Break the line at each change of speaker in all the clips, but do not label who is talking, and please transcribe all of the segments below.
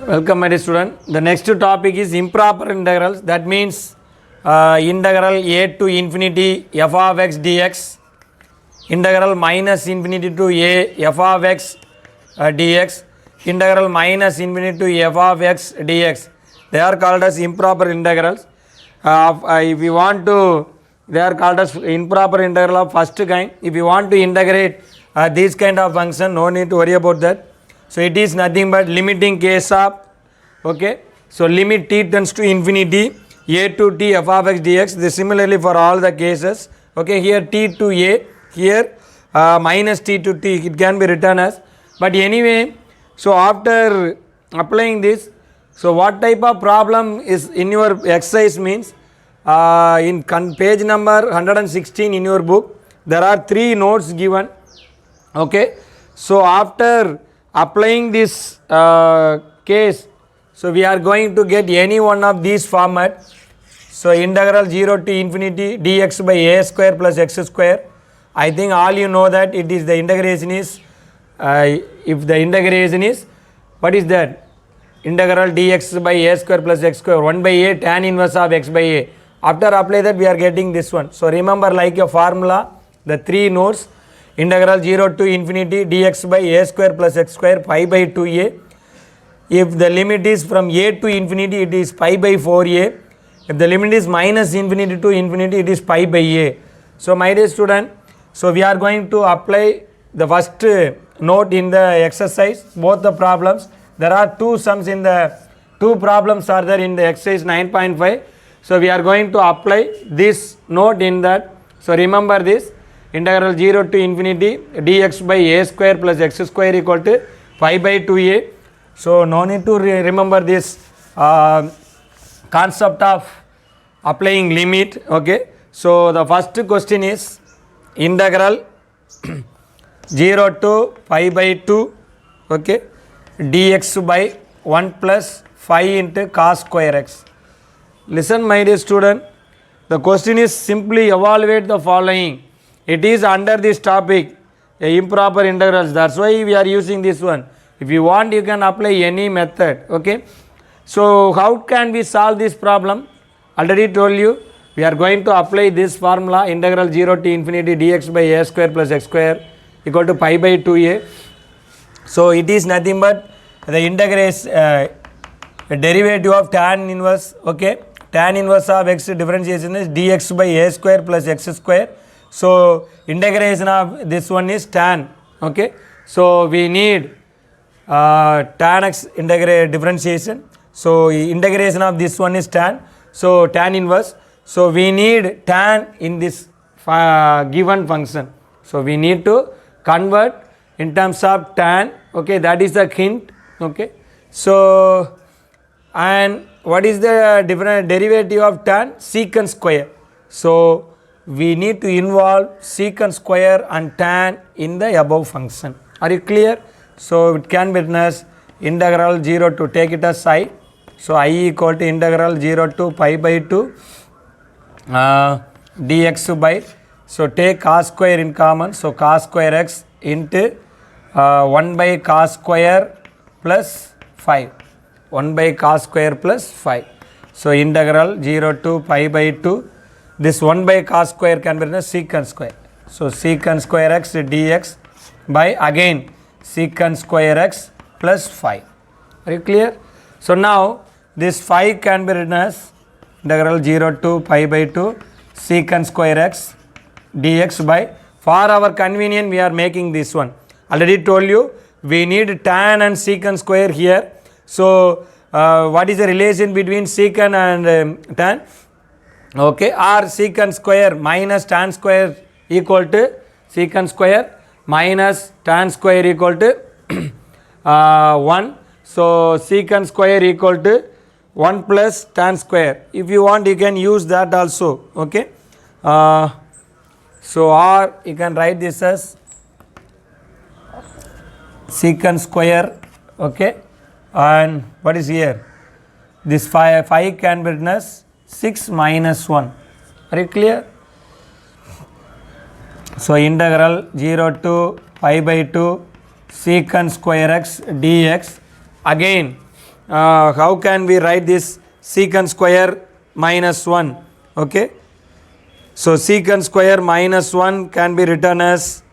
Welcome my dear student. The next topic is improper integrals. That means integral a to infinity f of x dx, integral minus infinity to a f of x dx, integral minus infinity to f of x dx. They are called as improper integrals. If you want to, they are called as improper integral of first kind. If you want to integrate this kind of function, no need to worry about that. So it is nothing but limiting case of, okay, so limit t tends to infinity a to t f of x dx. This similarly for all the cases, okay, here t to a, here minus t to t, it can be written as, but anyway, so after applying this, so what type of problem is in your exercise means in page number 116 in your book, there are 3 notes given, okay. So after applying this case, so we are going to get any one of these format. So integral 0 to infinity dx by a square plus x square. I think all you know that it is the integration is, if the integration is, what is that? Integral dx by a square plus x square, 1 by a tan inverse of x by a. After apply that, we are getting this one. So remember, like your formula, the 3 notes, integral 0 to infinity dx by a square plus x square, pi by 2a. If the limit is from a to infinity, it is pi by 4a. If the limit is minus infinity to infinity, it is pi by a. So my dear student, so we are going to apply the first note in the exercise, both the problems. There are 2 sums in the, 2 problems are there in the exercise 9.5. So we are going to apply this note in that. So remember this, integral 0 to infinity dx by a square plus x square equal to pi by 2a. So no need to remember this concept of applying limit, okay. So the first question is integral 0 to pi by 2, okay, dx by 1 plus 5 into cos square x. Listen my dear student, the question is simply evaluate the following. It is under this topic, improper integrals, that's why we are using this one. If you want, you can apply any method, okay. So how can we solve this problem? Already told you, we are going to apply this formula, integral 0 to infinity dx by a square plus x square equal to pi by 2a. So it is nothing but the integration, derivative of tan inverse, okay. Tan inverse of x differentiation is dx by a square plus x square. So integration of this one is tan, okay. So we need tan x differentiation. So integration of this one is tan. So tan inverse. So we need tan in this given function. So we need to convert in terms of tan, okay. That is the hint, okay. So and what is the different derivative of tan? Secant square. So we need to involve secant square and tan in the above function. Are you clear? So it can be written as integral 0 to, take it as I. So I equal to integral 0 to pi by 2 dx by, so take cos square in common. So cos square x into 1 by cos square plus 5. 1 by cos square plus 5. So integral 0 to pi by 2. This 1 by cos square can be written as secant square. So secant square x dx by again secant square x plus 5. Are you clear? So now this 5 can be written as integral 0 to pi by 2 secant square x dx by, for our convenience we are making this one. Already told you we need tan and secant square here. So what is the relation between secant and tan? Okay, or secant square minus tan square equal to secant square minus tan square equal to 1. So secant square equal to 1 plus tan square. If you want, you can use that also, okay. So or you can write this as secant square, okay. And what is here? This 5 can be written as 6 minus 1. Are you clear? So integral 0 to pi by 2 secant square x dx. Again how can we write this secant square minus 1? Okay, so secant square minus 1 can be written as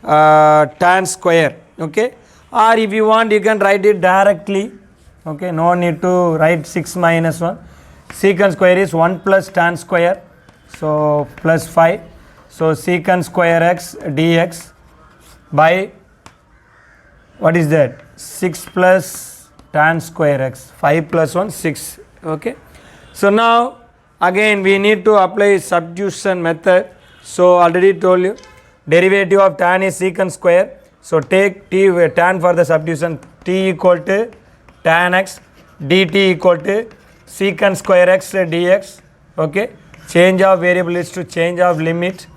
tan square. Okay, or if you want you can write it directly. Okay, no need to write 6 minus 1. Secant square is 1 plus tan square, so plus 5. So secant square x dx by what is that? 6 plus tan square x, 5 plus 1 6. Okay, so now again we need to apply substitution method. So already told you derivative of tan is secant square, so take t tan for the substitution, t equal to tan x dt equal to secant square x dx. Okay, change of variable is to change of limit,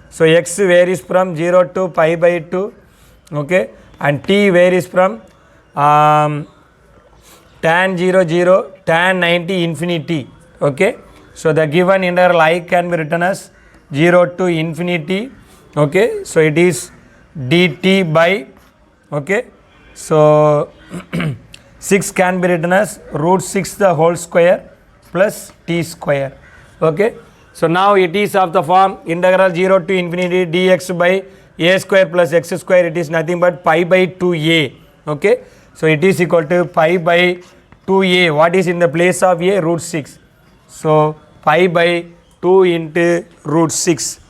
so x varies from 0 to pi by 2. Okay, and t varies from tan 0 0 tan 90 infinity. Okay, so the given integral I can be written as 0 to infinity. Okay, so it is dt by, okay, so 6 can be written as root 6 the whole square plus t square. Okay, so now it is of the form integral 0 to infinity dx by a square plus x square, it is nothing but pi by 2a. Okay, so it is equal to pi by 2a. What is in the place of a? Root 6. So pi by 2 into root 6.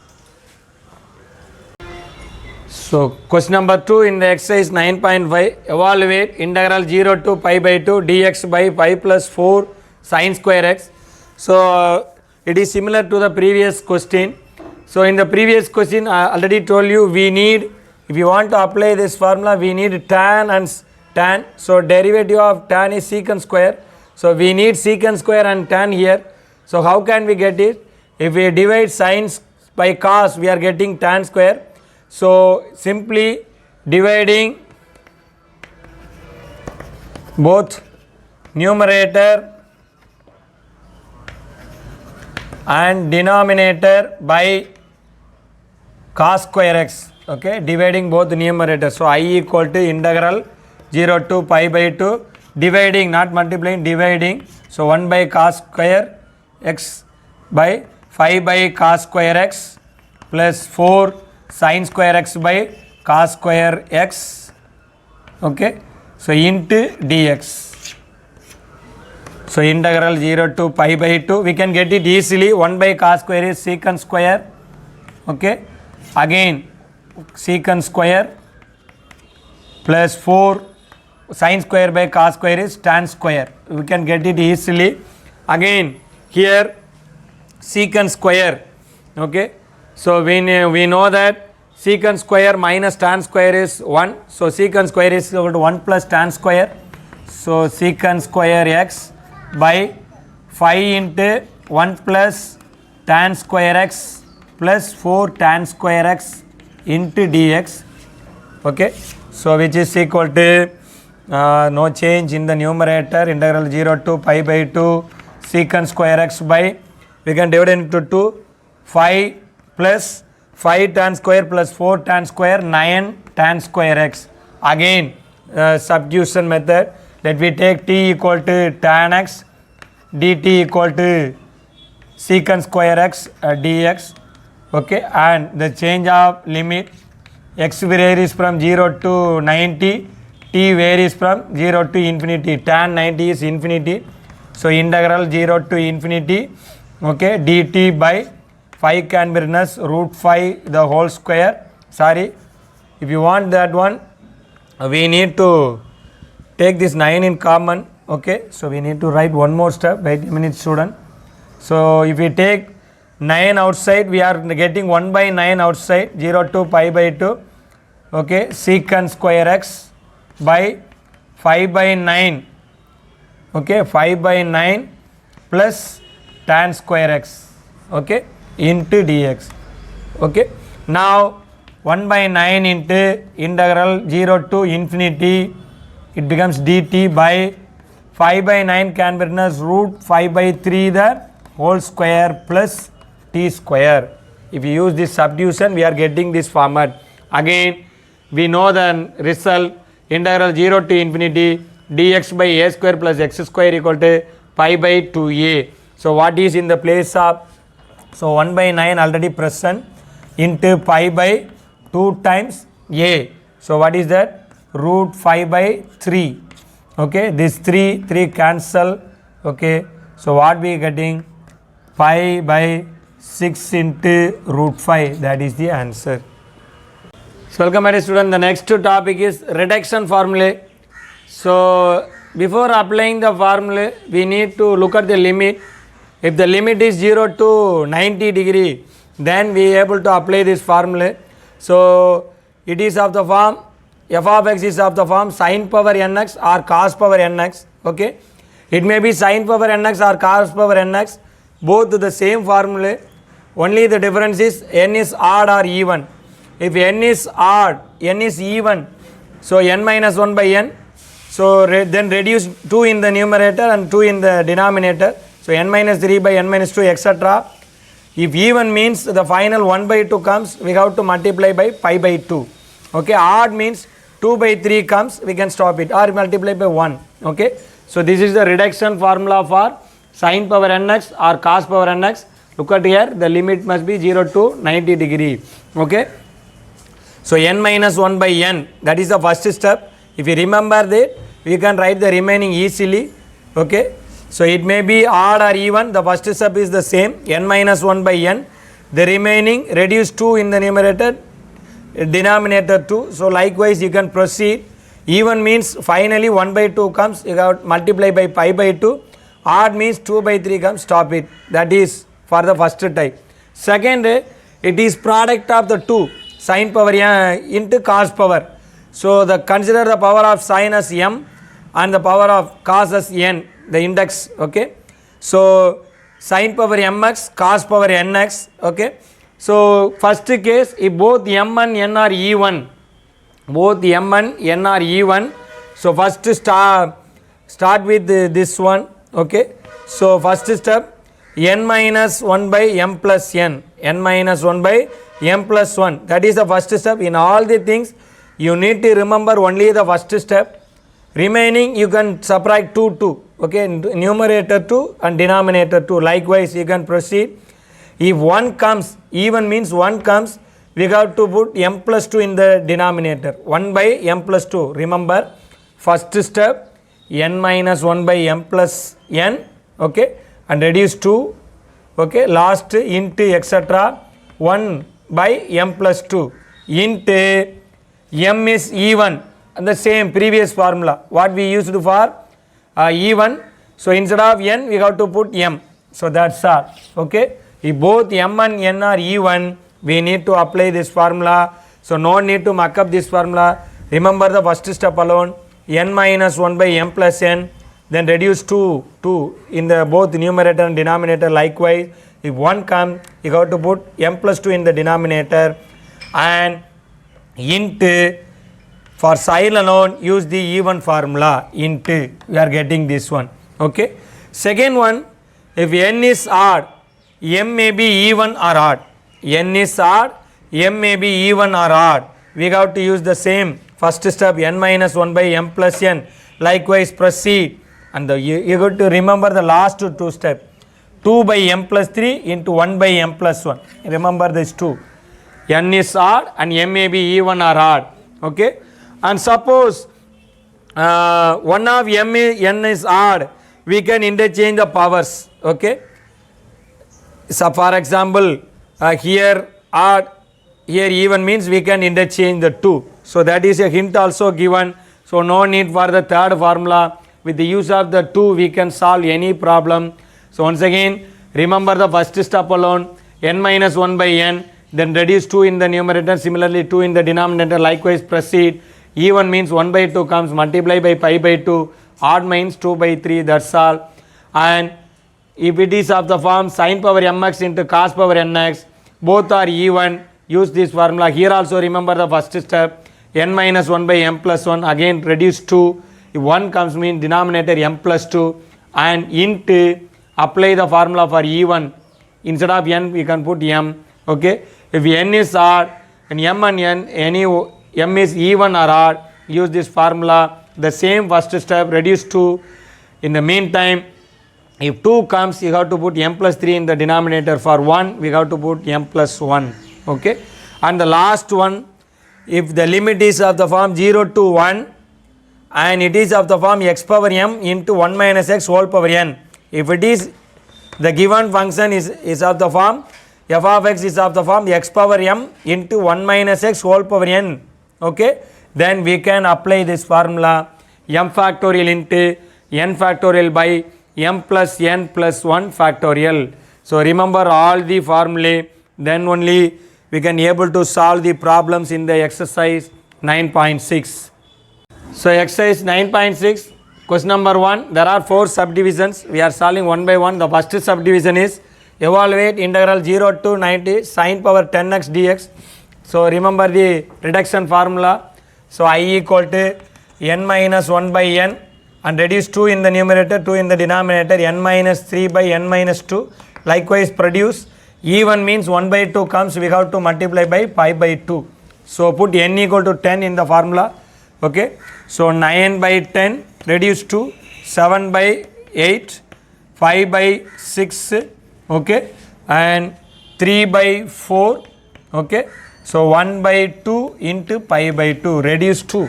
So question number 2 in the exercise 9.5, evaluate integral 0 to pi by 2 dx by pi plus 4 sin square x. So it is similar to the previous question. So in the previous question I already told you we need, if you want to apply this formula, we need tan and tan. So derivative of tan is secant square. So we need secant square and tan here. So how can we get it? If we divide sin by cos, we are getting tan square. So simply dividing both numerator and denominator by cos square x. Okay, dividing both numerator. So I equal to integral 0 to pi by 2, dividing, not multiplying, dividing. So 1 by cos square x by 5 by cos square x plus 4 sin square x by cos square x. Okay, so into dx. So integral 0 to pi by 2, we can get it easily. 1 by cos square is secant square. Okay, again secant square plus 4 sin square by cos square is tan square. We can get it easily. Again here secant square. Okay, so we know that secant square minus tan square is 1. So secant square is equal to 1 plus tan square. So secant square x by 5 into 1 plus tan square x plus 4 tan square x into dx. Okay, so which is equal to no change in the numerator, integral 0 to pi by 2 secant square x by, we can divide into 2, 5 plus 5 tan square plus 4 tan square, 9 tan square x. Again substitution method, that we take t equal to tan x dt equal to secant square x dx. Okay, and the change of limit, x varies from 0 to 90, t varies from 0 to infinity, tan 90 is infinity. So integral 0 to infinity, okay, dt by 5 can be written as root 5 the whole square. Sorry, if you want that one, we need to take this 9 in common. Okay, so we need to write one more step. Wait a minute, student. So if we take 9 outside, we are getting 1 by 9 outside, 0 to pi by 2. Okay, secant square x by 5 by 9. Okay, 5 by 9 plus tan square x. Okay, into dx. Okay, now 1 by 9 into integral 0 to infinity, it becomes dt by 5 by 9 can be written as root 5 by 3 the whole square plus t square. If you use this substitution, we are getting this format. Again we know the result, integral 0 to infinity dx by a square plus x square equal to pi by 2a. So what is in the place of, so 1 by 9 already present into pi by 2 times a. So what is that? Root 5 by 3. Okay, this 3 cancel. Okay, so what we getting? Pi by 6 into root 5. That is the answer. So welcome my dear student. The next topic is reduction formula. So before applying the formula, we need to look at the limit. If the limit is 0 to 90 degree, then we are able to apply this formula. So it is of the form, f of x is of the form sin power nx or cos power nx. Okay, it may be sin power nx or cos power nx, both the same formula. Only the difference is n is odd or even. If n is odd, n is even, so n minus 1 by n. So then reduce 2 in the numerator and 2 in the denominator. So n minus 3 by n minus 2 etc. If even means the final 1 by 2 comes, we have to multiply by pi by 2. Okay, odd means 2 by 3 comes, we can stop it or multiply by 1. Okay, so this is the reduction formula for sin power nx or cos power nx. Look at here, the limit must be 0 to 90 degree. Okay, so n minus 1 by n, that is the first step. If you remember that, we can write the remaining easily. Okay, so it may be odd or even, the first step is the same, n minus 1 by n. The remaining, reduce 2 in the numerator, denominator 2. So likewise you can proceed. Even means finally 1 by 2 comes, you have to multiply by pi by 2. Odd means 2 by 3 comes, stop it. That is for the first type. Second, it is product of the 2, sin power into cos power. So the consider the power of sin as m and the power of cos as n, the index. Okay, so sin power mx, cos power nx. Okay, so first case, if both m and n are even, both m and n are even, so first start with this one. Okay, so first step, n minus 1 by m plus n, n minus 1 by m plus 1, that is the first step. In all the things you need to remember only the first step. Remaining you can subtract 2. Okay, numerator 2 and denominator 2. Likewise you can proceed. If 1 comes, even means 1 comes, we have to put m plus 2 in the denominator, 1 by m plus 2. Remember, first step, n minus 1 by m plus n. Okay, and reduce 2. Okay, last into etc. 1 by m plus 2 into m is even, and the same previous formula what we used for even. So instead of n we have to put m. So that's all. Okay, if both m and n are even, we need to apply this formula. So no need to muck up this formula. Remember the first step alone, n minus 1 by m plus n, then reduce 2 in the both numerator and denominator. Likewise, if 1 comes, you have to put m plus 2 in the denominator, and into, for sin alone use the even formula, into, we are getting this one. Okay, second one, if n is odd, m may be even or odd. N is odd, m may be even or odd. We have to use the same first step, n minus 1 by m plus n. Likewise proceed, and you got to remember the last 2 steps, 2 by m plus 3 into 1 by m plus 1. Remember this 2. N is odd and m may be even or odd. Okay, and suppose one of n is odd, we can interchange the powers. Okay, so for example, here odd, here even means we can interchange the 2. So that is a hint also given. So no need for the third formula. With the use of the 2 we can solve any problem. So once again, remember the first step alone, n minus 1 by n, then reduce 2 in the numerator, similarly 2 in the denominator. Likewise proceed. Even means 1 by 2 comes, multiply by pi by 2. Odd means 2 by 3, that's all. And if it is of the form sin power mx into cos power nx, both are even, use this formula. Here also remember the first step, n minus 1 by m plus 1, again reduce 2. If 1 comes, mean denominator m plus 2, and into, apply the formula for even. Instead of n we can put m. Okay, if n is odd and m and n, any m is even or odd, use this formula. the same first step, reduce 2. In the meantime, if 2 comes, you have to put m plus 3 in the denominator. For 1, we have to put m plus 1. Okay. And the last one, if the limit is of the form 0 to 1 and it is of the form x power m into 1 minus x whole power n. If it is the given function is of the form f of x is of the form x power m into 1 minus x whole power n. Okay. Then we can apply this formula m factorial into n factorial by m plus n plus 1 factorial. So remember all the formulae, then only we can able to solve the problems in the exercise 9.6. So exercise 9.6, question number 1, there are 4 subdivisions. We are solving one by one. The first subdivision is evaluate integral 0 to 90 sin power 10x dx. So remember the reduction formula. So I equal to n minus 1 by n and reduce 2 in the numerator, 2 in the denominator, n minus 3 by n minus 2. Likewise produce even means 1 by 2 comes, we have to multiply by pi by 2. So put n equal to 10 in the formula. Okay. So 9 by 10 reduce to 7 by 8, 5 by 6, okay, and 3 by 4, okay. So 1 by 2 into pi by 2 reduce 2,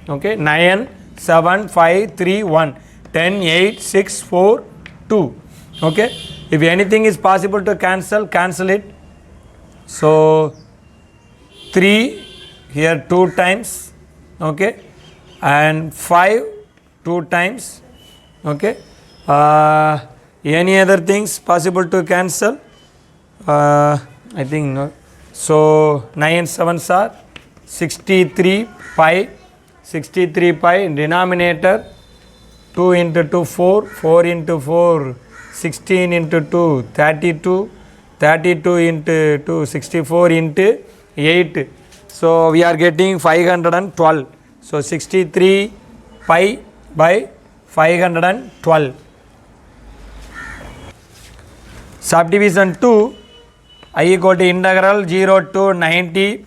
okay. 9, 7, 5, 3, 1, 10, 8, 6, 4, 2, okay. If anything is possible to cancel, cancel it. So 3 here 2 times, okay, and 5 2 times, okay. Any other things possible to cancel? I think no. So 9 7s are 63 pi, 63 pi, denominator 2 into 2 4, 4 into 4 16 into 2 32, 32 into 2 64 into 8. So we are getting 512. So 63 pi by 512. Subdivision 2, I equal to integral 0 to 90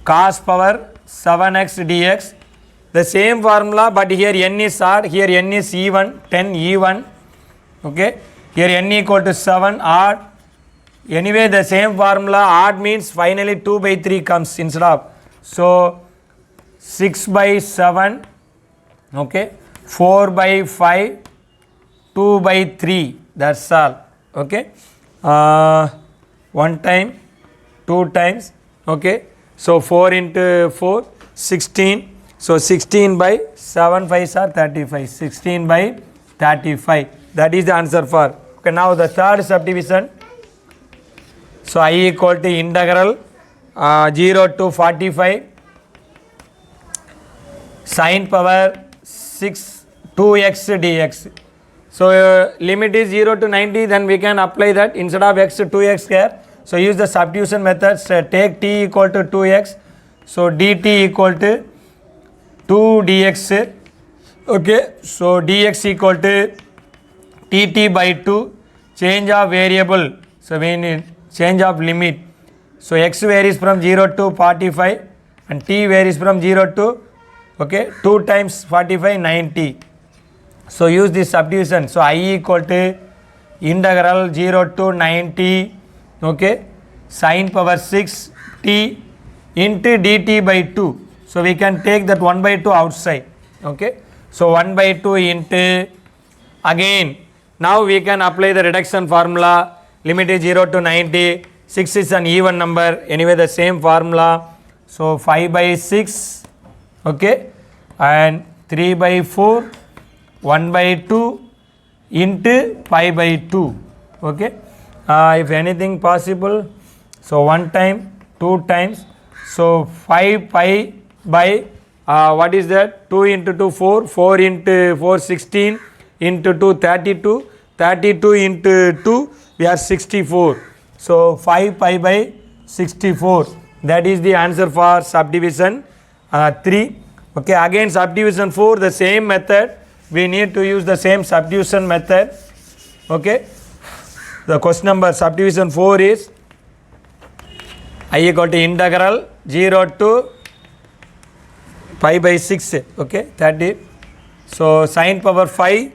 cos power 7x dx. The same formula, but here n is odd, here n is even, 10 even, okay. Here n equal to 7 odd. Anyway, the same formula, odd means finally 2 by 3 comes instead of. So 6 by 7, okay, 4 by 5, 2 by 3, that's all, okay. 1 time, 2 times, okay. So 4 into 4, 16. So 16 by 7 5s are 35, 16 by 35. That is the answer for. Okay, now the third subdivision. So I equal to integral 0 to 45 sin power 6 2x dx. So limit is 0 to 90, then we can apply that instead of x 2x here. So use the substitution methods. Take t equal to 2x. So dt equal to 2 dx. Okay. So dx equal to dt by 2. Change of variable. So we need change of limit. So x varies from 0 to 45 and t varies from 0 to, okay, 2 times 45 90. So use this subdivision. So I equal to integral 0 to 90, okay, sin power 6 t into dt by 2. So we can take that 1 by 2 outside, okay. So 1 by 2 into, again now we can apply the reduction formula. Limit is 0 to 90, 6 is an even number, anyway the same formula. So 5 by 6, okay, and 3 by 4, 1 by 2 into pi by 2, okay. If anything possible, so 1 time, 2 times, so 5 pi by what is that, 2 into 2 4, 4 into 4 16, into 2 32, 32 into 2 we are 64. So 5 pi by 64, that is the answer for subdivision 3. Okay, again subdivision 4, the same method, we need to use the same subdivision method. Okay, the question number subdivision 4 is I equal to integral 0 to pi by 6, okay, 30. So sine power 5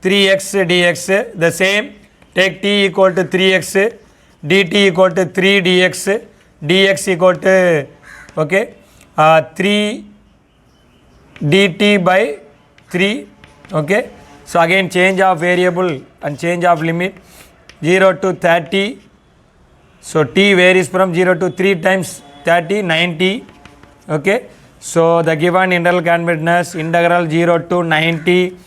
3x dx, the same, take t equal to 3x, dt equal to 3 dx, dx equal to, okay, 3 dt by 3, okay. So again change of variable and change of limit 0 to 30. So t varies from 0 to 3 times 30, 90, okay. So the given integral can be written as integral 0 to 90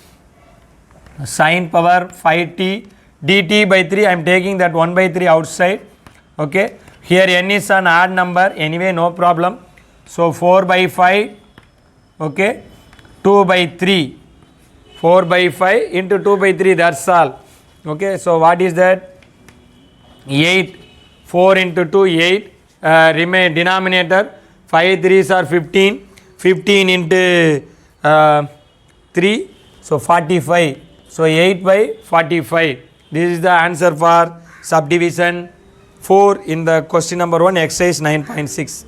sine power 5t dt by 3. I am taking that 1 by 3 outside, okay. Here n is an odd number, anyway no problem. So 4 by 5, okay, 2 by 3, 4 by 5 into 2 by 3, that's all, okay. So what is that? 8, 4 into 2, 8, remain denominator, 5 3s are 15, 15 into 3, so 45, so 8 by 45. This is the answer for subdivision 4 in the question number 1, exercise 9.6.